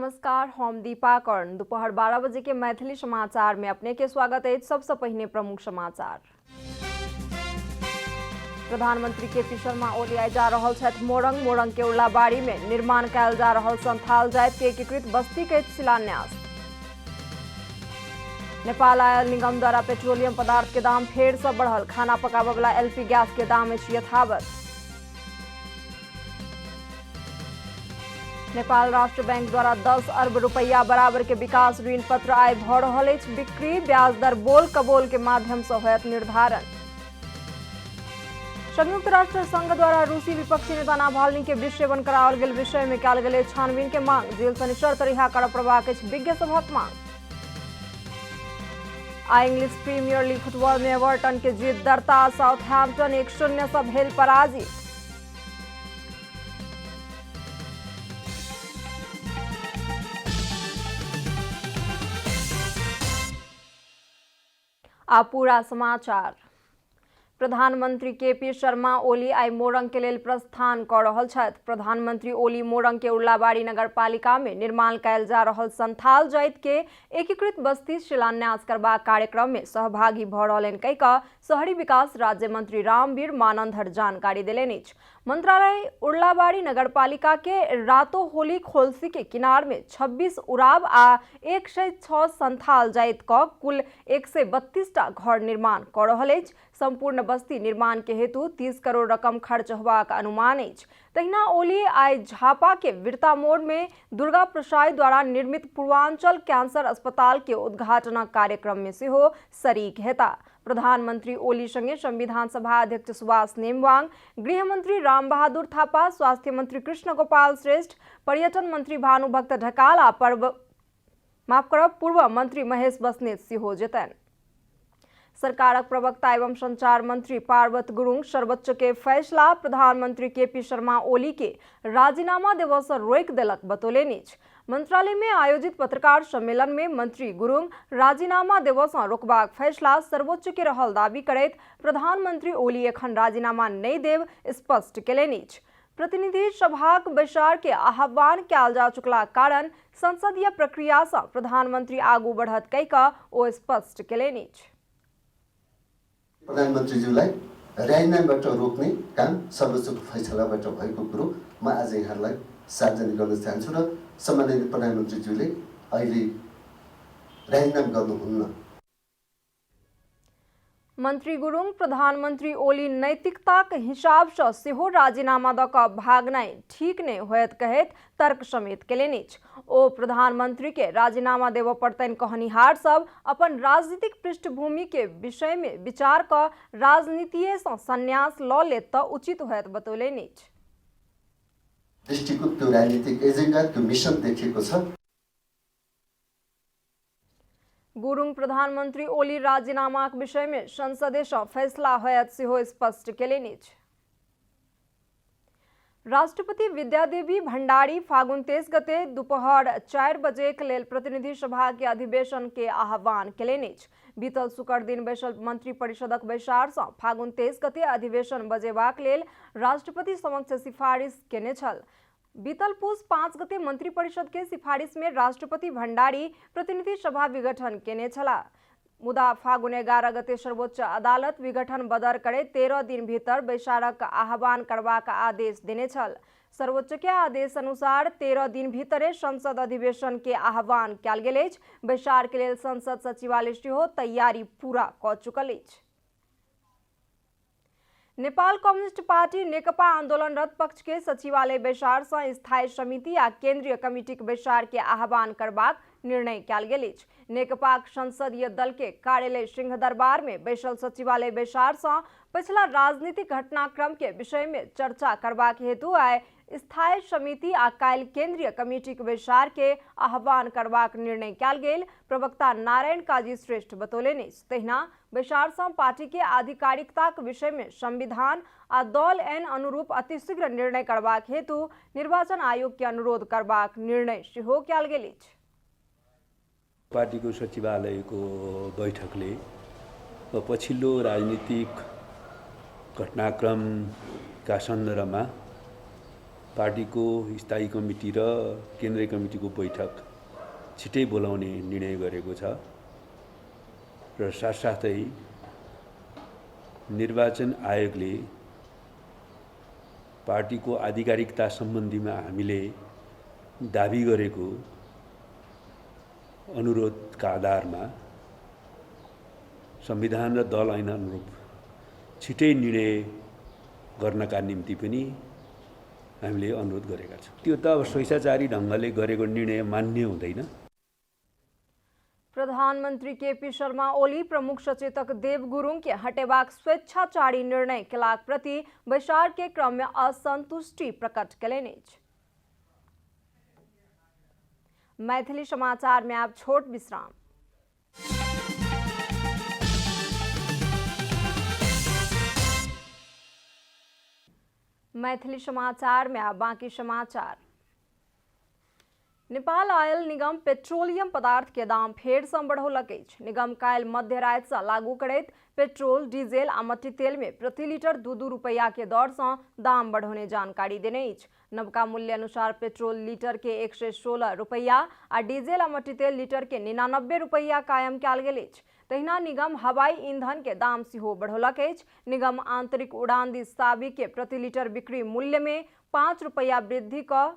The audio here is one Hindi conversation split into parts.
नमस्कार, हम दीपा कर्ण। दोपहर 12 बजे के मैथिली समाचार में अपने के स्वागत है। सबसे पहले प्रमुख समाचार। प्रधानमंत्री केपी शर्मा ओली आइ जा रहल छथि मोरंग के उर्लाबाड़ी में निर्माण कयल जा रहल संथाल जाति के एकीकृत बस्ती के शिलान्यास। नेपाल आयल निगम द्वारा पेट्रोलियम पदार्थ के दाम फेर से बढ़ल, खाना पकाबे वाला एलपी गैस के दाम अछि यथावत। नेपाल राष्ट्र बैंक द्वारा 10 अरब रुपया बराबर के विकास ऋण पत्र आइ भ रहल अछि बिक्री, ब्याज दर बोल कबोल के माध्यम से होयत निर्धारण। संयुक्त राष्ट्र संघ द्वारा रूसी विपक्षी नेता नाभाल्नी के विषयवन कराओल गेल विषय में कयल गेल छानबीन के मांग, जेल से निशर्त रिहा करब प्रभाक अछि विज्ञ सभक मांग। आ इंग्लिश प्रीमियर लीग फुटबॉल में एवर्टन के जीत दरता, साउथहैम्पटन 1-0 से भेल पराजित। आ पूरा समाचार। प्रधानमंत्री केपी शर्मा ओली आइ मोरंग के लेल प्रस्थान क रहल छथि। प्रधानमंत्री ओली मोरंग के उर्लाबाड़ी नगरपालिका में निर्माण कयल जा रहल संथाल जाति के एकीकृत बस्ती शिलान्यास करबाक कार्यक्रम में सहभागी भ रहलनि कहि कऽ शहरी विकास राज्य मंत्री रामवीर मानंदर जानकारी देलनि अछि। मंत्रालय उर्लाबाड़ी नगरपालिका के रातो होली खोलसी के किनार में 26 उराव आ 106 संथाल जाति क कुल 132 टा घर निर्माण क रहल अछि। संपूर्ण बस्ती निर्माण के हेतु 30 करोड़ रकम खर्च होबाक अनुमान अछि। तहिना ओली आइ झापा के वीरता मोड़ में दुर्गा प्रसाद द्वारा निर्मित पूर्वांचल कैंसर अस्पताल के उद्घाटन कार्यक्रम में सेहो शरीक हेता। प्रधानमंत्री ओली संगे संविधान सभा अध्यक्ष सुभाष नेमवांग, गृह मंत्री राम बहादुर थापा, स्वास्थ्य मंत्री कृष्ण गोपाल श्रेष्ठ, पर्यटन मंत्री भानुभक्त ढकाल आ पूर्व मंत्री महेश बस्नेत सेहो जेतनि। सरकारक प्रवक्ता एवं संचार मंत्री पार्वत गुरुङ सर्वोच्च के फैसला प्रधानमंत्री केपी शर्मा ओली के राजीनामा देबऽ से रोकि देलक बतौलनि अछि। मंत्रालय में आयोजित पत्रकार सम्मेलन में मंत्री गुरुङ राजीनामा देबऽ से रोकबाक फैसला सर्वोच्च के रहल दावी करैत प्रधानमंत्री ओली एखन राजीनामा नहि देब स्पष्ट केलनि अछि। प्रतिनिधि सभाक बैसार के आह्वान कयल जा चुकला कारण संसदीय प्रक्रिया से प्रधानमंत्री आगू बढ़त कहि कऽ ओ स्पष्ट केलनि अछि। प्रधानमन्त्रीज्यूलाई राजीनामाबाट रोक्ने काम सर्वोच्चको फैसलाबाट भएको कुरो म आज यहाँलाई सार्वजनिक गर्न चाहन्छु र सम्माननीय प्रधानमन्त्रीज्यूले अहिले राजीनामा गर्नुहुन्न। मंत्री गुरुङ प्रधानमंत्री ओली नैतिकताक हिसाब से सेहो राजीनामा दऽ कऽ भागनाइ ठीक नहि होयत कहैत तर्क समेत केलनि अछि। ओ प्रधानमंत्री के राजीनामा देबऽ पड़तनि कहनिहार सब अपन राजनीतिक पृष्ठभूमि के विषय में विचार कऽ राजनीतिये सँ संन्यास लऽ लेत तऽ उचित होयत बतौलनि अछि। दृष्टिको त्यो राजनीतिक एजेन्डा त्यो मिशन देखिएको छ। गुरुङ प्रधानमंत्री ओली राजीनामाक विषय में संसदे सँ फैसला होयत सेहो स्पष्ट केलनि अछि। राष्ट्रपति विद्यादेवी भण्डारी फागुन 23 गते दुपहर 4 बजे के लेल प्रतिनिधि सभा के अधिवेशन के आह्वान केलनि अछि। बीतल शुक्र दिन बैसल मंत्री परिषदक बैसार सँ फागुन 23 गते अधिवेशन बजेबाक लेल राष्ट्रपति समक्ष सिफारिश केने छल। बीतल पूस 5 गते मंत्री परिषद के सिफारिश में राष्ट्रपति भण्डारी प्रतिनिधि सभा विघटन केने छला। मुदा फागुन 11 गते सर्वोच्च अदालत विघटन बदर करे 13 दिन भीतर बैसारक आह्वान करबाक आदेश देने छल। सर्वोच्च के आदेश अनुसार 13 दिन भीतरे संसद अधिवेशन के आह्वान कयल गेल अछि। बैसार के लेल संसद सचिवालय सेहो तैयारी पूरा कऽ चुकल अछि। नेपाल कम्युनिस्ट पार्टी नेकपा आंदोलनरत पक्ष के सचिवालय बैसार से स्थायी समिति आ केंद्रीय कमिटी के बैसार के आह्वान करबाक निर्णय कयल गेल अछि। नेकपा संसदीय दल के कार्यालय सिंह दरबार में बैसल सचिवालय बैसार से पिछला राजनीतिक घटनाक्रम के विषय में चर्चा करबाक हेतु आइ स्थायी समिति आ काल्हि केंद्रीय कमिटी के बैसार के आह्वान करबाक निर्णय कयल गेल प्रवक्ता नारायण काजी श्रेष्ठ बतौलनि। तहिना बैसार सँ पार्टी के आधिकारिकताक विषय में संविधान आ दल एन अनुरूप अतिशीघ्र निर्णय करबाक हेतु निर्वाचन आयोग के अनुरोध करबाक निर्णय सेहो कयल गेल अछि। पार्टीको सचिवालयको बैठकले पछिल्लो राजनीतिक घटनाक्रमका सन्दर्भमा पार्टीको स्थायी कमिटी र केन्द्रीय कमिटीको बैठक छिटै बोलाउने निर्णय गरेको छ र साथसाथै निर्वाचन आयोगले पार्टीको आधिकारिकता सम्बन्धीमा हामीले दाबी गरेको अनुरोधका आधारमा संविधान र दल ऐन अनुरूप छिटै निर्णय गर्नका निम्ति पनि हामीले अनुरोध गरेका छौँ। त्यो त अब स्वेच्छाचारी ढङ्गले गरेको निर्णय मान्य हुँदैन। प्रधानमंत्री केपी शर्मा ओली प्रमुख सचेतक देव गुरुङ के हटेबाक स्वेच्छाचारी निर्णय केलाक प्रति बैसार के क्रम में असंतुष्टि प्रकट करेने। मैथिली समाचार में आप छोट विश्राम। मैथिली समाचार में आप बाकी समाचार। नेपाल ऑयल निगम पेट्रोलियम पदार्थ के दाम फेर सँ बढ़ौलक अछि। निगम काल्हि मध्य राति सँ लागू करैत पेट्रोल, डीजल आ मट्टी तेल में प्रति लीटर 2-2 रुपया के दर सँ दाम बढ़ौने जानकारी देने अछि। नवका मूल्य अनुसार पेट्रोल लीटर के 116 रुपया आ डीजल आ मट्टी तेल लीटर के 99 रुपया कायम कयल गेल अछि। तहिना निगम हवाई ईंधन के दाम सेहो बढ़ौलक अछि। निगम आंतरिक उड़ान दिस ताबी के प्रति लीटर बिक्री मूल्य में 5 रुपया वृद्धि क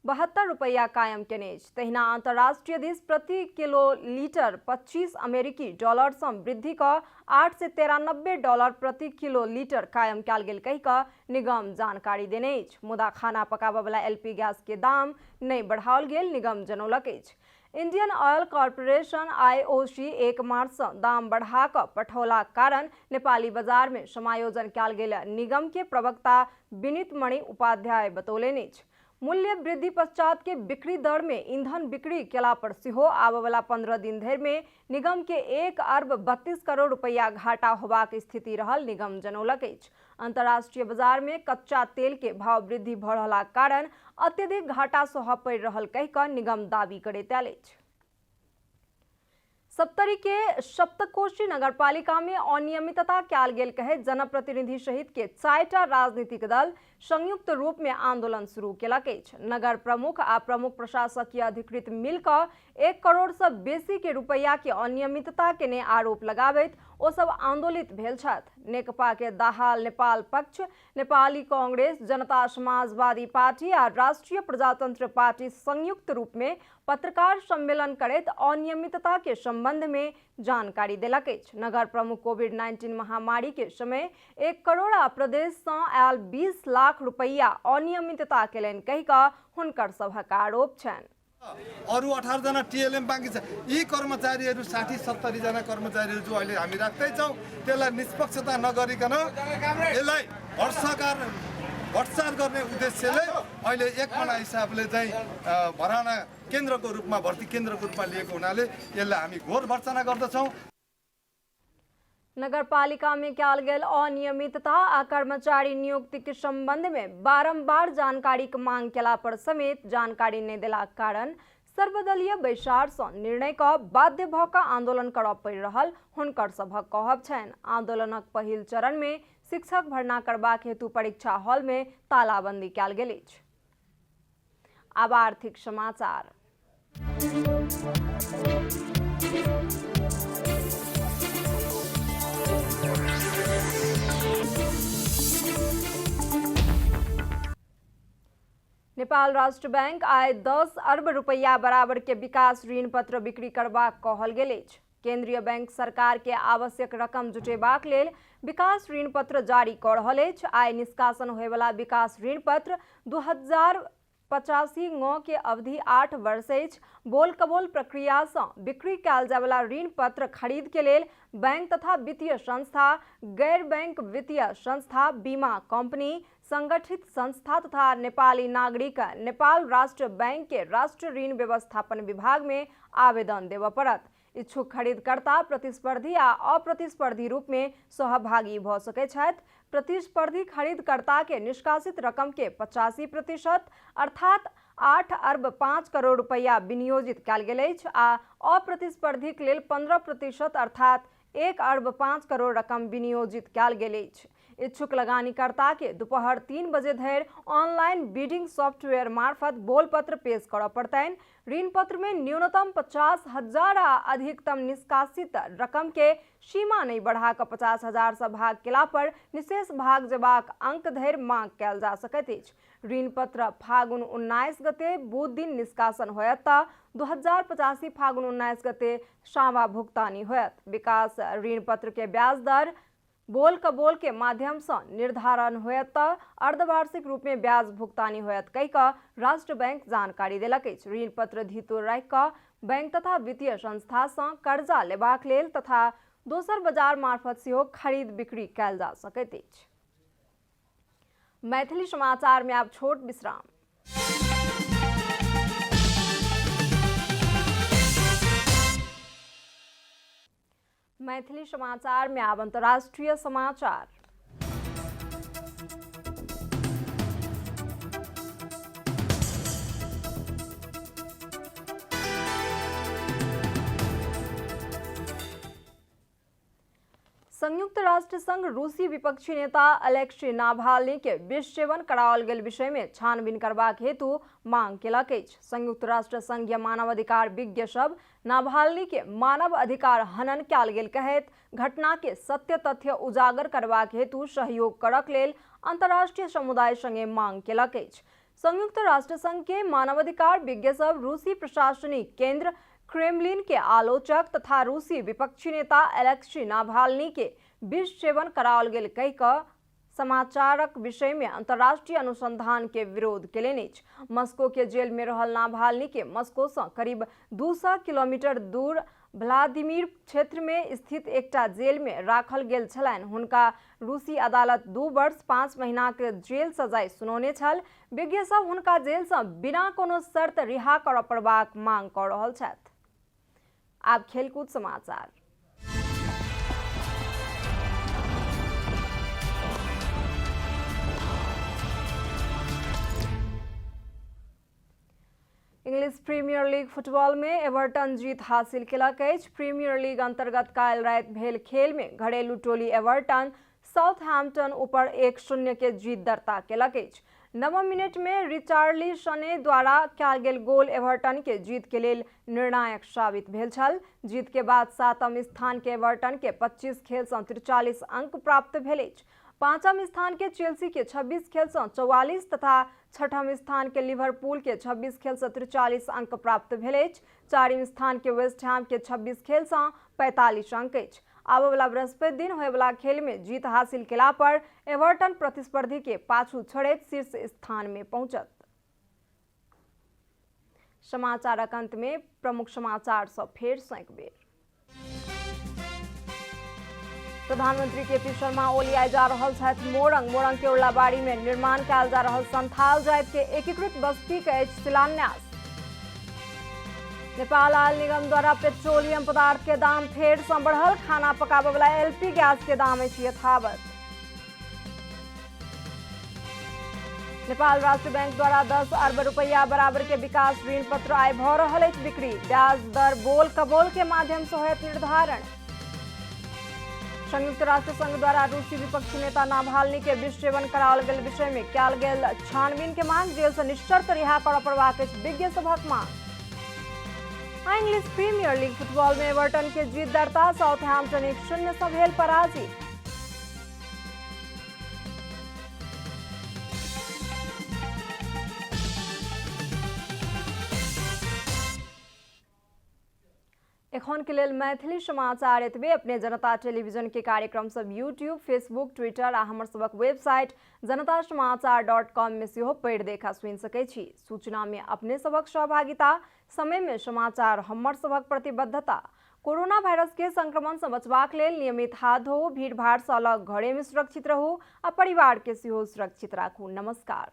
72 रुपया कायम केने अछि। तहिना अंतर्राष्ट्रीय दिस प्रति किलो लीटर 25 अमेरिकी डॉलर सँ वृद्धि क 8 से 93 डॉलर प्रति किलो लीटर कायम कयल गेल कहि क निगम जानकारी देने अछि। मुदा खाना पकाबय वाला एलपी गैस के दाम नहीं बढ़ाओल गेल निगम जनौलक अछि। इंडियन ऑयल कॉर्पोरेशन IOC 1 मार्च से दाम बढ़ा कर पठौलाक कारण नेपाली बाजार में समायोजन कयल गेल निगम के प्रवक्ता विनीत मणि उपाध्याय बतौलनि अछि। मूल्य वृद्धि पश्चात के बिक्री दर में ईंधन बिक्री केला पर सिहो आबय वाला 15 दिन धरि में निगम के 1 अरब 32 करोड़ रुपया घाटा होबाक स्थिति रहल निगम जनौलक अछि। अंतर्राष्ट्रीय बाजार में कच्चा तेल के भाव वृद्धि बढ़लाक कारण अत्यधिक घाटा सह पड़ि रहल कहि क निगम दावी करैत आयल अछि। सप्तरी के सप्तकोशी नगरपालिका में अनियमितता कयल गेल कहे जनप्रतिनिधि सहित के 4टा राजनीतिक दल संयुक्त रूप में आंदोलन शुरू केलक अछि। नगर प्रमुख आ प्रमुख प्रशासकीय अधिकृत मिलकर 1 करोड़ से बेसी के रुपया के अनियमितता के ने आरोप लगाबैत ओ सब आंदोलित भेल छथि। नेकपा के दाहाल नेपाल पक्ष, नेपाली कांग्रेस, जनता समाजवादी पार्टी आ राष्ट्रीय प्रजातंत्र पार्टी संयुक्त रूप में पत्रकार सम्मेलन करैत अनियमितता के संबंध में जानकारी देलक अछि। नगर प्रमुख कोविड-19 महामारी के समय 1 करोड़ आ प्रदेश सँ आयल 20 लाख रुपया अनियमितता केलनि कहि क हुनकर सभक आरोप छनि। अरु 18 जना टीएलएम बाँकी छ। यी कर्मचारीहरू 60-70 जना कर्मचारीहरू जो अहिले हामी राख्दै छौं त्यसलाई निष्पक्षता नगरिकन यसलाई भ्रष्टाचार गर्ने उद्देश्यले अहिले एक मना हिसाबले चाहिँ भर्ना केन्द्रको रूपमा भर्ती केन्द्रको रूपमा लिएको हुनाले यसलाई हामी घोर भर्त्सना गर्दछौं। नगरपालिका में कयल गेल अनियमितता आ कर्मचारी नियुक्ति के संबंध में बारंबार जानकारी के मांग केला पर समेत जानकारी नहीं देलाक कारण सर्वदलीय बैसार सँ निर्णय क बाध्य भ क आंदोलन करब पड़ि रहल हुनकर सभक कहब छनि। आंदोलनक पहिल चरण में शिक्षक भर्ना करबाक हेतु परीक्षा हॉल में तालाबंदी कयल गेल अछि। आब आर्थिक समाचार। नेपाल राष्ट्र बैंक आय 10 अरब रुपया बराबर के विकास ऋण पत्र बिक्री करबाक कहल गेल अछि। केंद्रीय बैंक सरकार के आवश्यक रकम जुटेबाक लेल विकास ऋण पत्र जारी कऽ रहल अछि। आय निष्कासन होय वाला विकास ऋण पत्र 2085 के अवधि 8 वर्ष अछि। बोल कबोल प्रक्रिया सँ बिक्री कयल जाय वाला ऋण पत्र खरीद के लेल बैंक तथा वित्तीय संस्था, गैर बैंक वित्तीय संस्था, बीमा कंपनी, संगठित संस्था तथा नेपाली नागरिक नेपाल राष्ट्र बैंक के राष्ट्र ऋण व्यवस्थापन विभाग में आवेदन देबय पड़त। इच्छुक खरीदकर्ता प्रतिस्पर्धी आ अप्रतिस्पर्धी रूप में सहभागी भ सकै छथि। प्रतिस्पर्धी खरीदकर्ता के निष्कासित रकम के 85% अर्थात 8 अरब 5 करोड़ रुपया विनियोजित कयल गेल अछि आ अप्रतिस्पर्धी के लेल 15% अर्थात 1 अर्ब 5 करोड़ रकम विनियोजित कयल गेल अछि। इच्छुक लगानीकर्ता के दोपहर 3 बजे धरि ऑनलाइन बिडिंग सॉफ्टवेयर मार्फत बोलपत्र पेश करऽ पड़तनि। ऋण पत्र में न्यूनतम 50,000 आ अधिकतम निष्कासित रकम के सीमा नहीं बढ़ा कऽ 50,000 सँ भाग केला पर निशेष भाग जबाक अंक धरि मांग कयल जा सकैत अछि। ऋण पत्र फागुन 19 गते बुध दिन निष्कासन होयत तऽ 2085 फागुन 19 गते सावा भुगतानी होयत। विकास ऋण पत्र के ब्याज दर बोल कबोल के माध्यम से निर्धारण होयत तऽ अर्धवार्षिक रूप में ब्याज भुगतानी होयत कहि कऽ राष्ट्र बैंक जानकारी देलक अछि। ऋण पत्र धितो राखि कऽ बैंक तथा वित्तीय संस्था से कर्जा लेबाक लेल तथा दोसर बाजार मार्फत सेहो खरीद बिक्री कयल जा सकैत अछि। मैथिली समाचार में आब छोट विश्राम। मैथिली समाचार में आब अंतर्राष्ट्रीय समाचार। संयुक्त राष्ट्र संघ रूसी विपक्षी नेता अलेक्सी नाभाल्नी के विष सेवन कराओल गेल विषय में छानबीन करबाक हेतु मांग केलक अछि। संयुक्त राष्ट्र संघीय मानवाधिकार विज्ञ सब नाभाल्नी के मानव अधिकार हनन कयल गेल कहैत घटना के सत्य तथ्य उजागर करबाक हेतु सहयोग करक लेल अंतर्राष्ट्रीय समुदाय संगे मांग केलक अछि। संयुक्त राष्ट्र संघ के मानवाधिकार विज्ञ सब रूसी प्रशासनिक केंद्र क्रेमलिन के आलोचक तथा रूसी विपक्षी नेता अलेक्सी नाभाल्नी के विष सेवन कराओल गेल कहि कऽ समाचारक विषय में अंतर्राष्ट्रीय अनुसंधान के विरोध केलनि अछि। मस्को के जेल में रहल नाभाल्नी के मस्को से करीब 200 किलोमीटर दूर व्लादिमीर क्षेत्र में स्थित एकटा जेल में राखल गेल छलनि। हुनका रूसी अदालत 2 वर्ष 5 महीना के जेल सजाय सुनौने छल। विज्ञ सब हुनका जेल से बिना कोनो शर्त रिहा करऽ पड़बाक मांग कऽ रहल छथि। आब खेलकूद समाचार। इंग्लिश प्रीमियर लीग फुटबॉल में एवर्टन जीत हासिल केलक अछि। प्रीमियर लीग अंतर्गत काल्हि राति भेल खेल में घरेलू टोली एवर्टन साउथहैम्पटन ऊपर 1-0 के जीत दर्ता केलक अछि। 9 मिनट में रिचार्लिसने द्वारा कयल गेल गोल एवर्टन के जीत के लेल निर्णायक साबित भेल छल। जीत के बाद 7म स्थान के एवर्टन के 25 खेल से 43 अंक प्राप्त भेल अछि। 5म स्थान के चेल्सी के 26 खेल से 44 तथा 6ठम स्थान के लिवरपूल के 26 खेल से 43 अंक प्राप्त भेल अछि। 4म स्थान के वेस्ट हैम के 26 खेल से 45 अंक अछि। आबय वाला बृहस्पति दिन होय वाला खेल में जीत हासिल केला पर एवर्टन प्रतिस्पर्धी के पाछू छोड़ैत शीर्ष स्थान में पहुंचत। समाचारक अंत में प्रमुख समाचार सब फेर सँ एक बेर। प्रधानमंत्री केपी शर्मा ओली आइ जा रहल छथि मोरंग। मोरंग के उर्लाबाड़ी में निर्माण कयल जा रहल संथाल जाति के एकीकृत बस्ती के अछि शिलान्यास। नेपाल आयल निगम द्वारा पेट्रोलियम पदार्थ के दाम फेर सँ बढ़ल। खाना पकाबय वाला एलपी गैस के दाम अछि यथावत। नेपाल राष्ट्र बैंक द्वारा 10 अर्ब रुपया बराबर के विकास ऋण पत्र आइ भऽ रहल अछि बिक्री। ब्याज दर बोल कबोल के माध्यम से होयत निर्धारण। संयुक्त राष्ट्र संघ द्वारा रूसी विपक्षी नेता नाभाल्नी के विष सेवन कराओल गेल विषय में कयल गेल छानबीन के मांग। जेल से निश्चर्त रिहा करऽ पड़बाक अछि विज्ञ सभक मांग। इंग्लिश प्रीमियर लीग फुटबॉल में एवर्टन के जीत दर्ता। साउथहैम्पटन 1-0 से भेल पराजित। एखन के लेल मैथिली समाचार एतबे। अपने जनता टेलीविजन के कार्यक्रम सब यूट्यूब, फेसबुक, ट्विटर आ हमर सबक वेबसाइट janatasamaachar.com में सेहो पढ़ि देखा सुनि सकै छी। सूचना में अपने सबक सहभागिता, समय में समाचार हमर सबक प्रतिबद्धता। कोरोना वायरस के संक्रमण से बचबाक लेल नियमित हाथ धोऊ, भीड़ भाड़ से अलग घरे में सुरक्षित रहू आ परिवार के सेहो सुरक्षित राखू। नमस्कार।